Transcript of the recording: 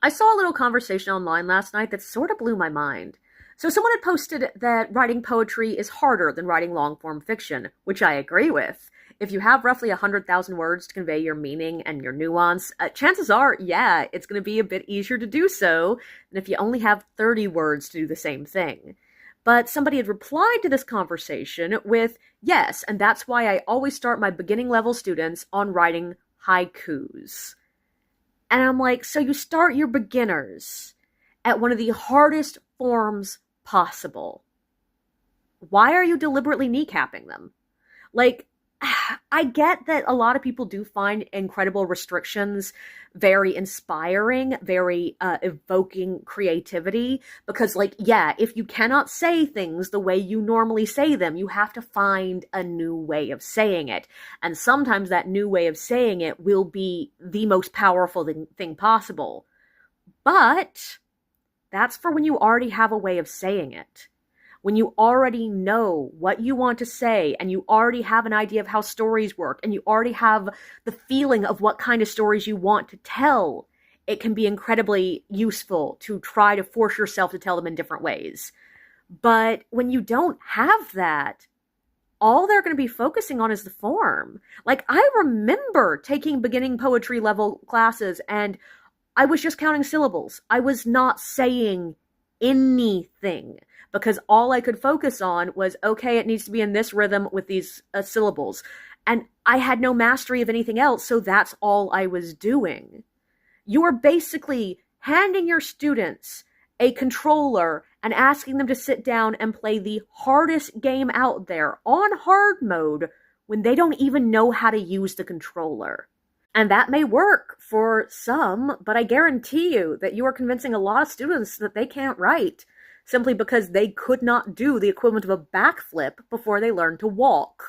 I saw a little conversation online last night that sort of blew my mind. So, someone had posted that writing poetry is harder than writing long form fiction, which I agree with. If you have roughly 100,000 words to convey your meaning and your nuance, chances are, yeah, it's going to be a bit easier to do so than if you only have 30 words to do the same thing. But somebody had replied to this conversation with, yes, and that's why I always start my beginning level students on writing haikus. And I'm like, so you start your beginners at one of the hardest forms possible. Why are you deliberately kneecapping them? Like, I get that a lot of people do find incredible restrictions very inspiring, very evoking creativity, because, like, yeah, if you cannot say things the way you normally say them, you have to find a new way of saying it. And sometimes that new way of saying it will be the most powerful thing possible. But that's for when you already have a way of saying it. When you already know what you want to say, and you already have an idea of how stories work, and you already have the feeling of what kind of stories you want to tell, it can be incredibly useful to try to force yourself to tell them in different ways. But when you don't have that, all they're going to be focusing on is the form. Like, I remember taking beginning poetry level classes, and I was just counting syllables. I was not saying anything because all I could focus on was, okay, it needs to be in this rhythm with these syllables. And I had no mastery of anything else, so that's all I was doing. You are basically handing your students a controller and asking them to sit down and play the hardest game out there on hard mode when they don't even know how to use the controller. And that may work for some, but I guarantee you that you are convincing a lot of students that they can't write simply because they could not do the equivalent of a backflip before they learned to walk.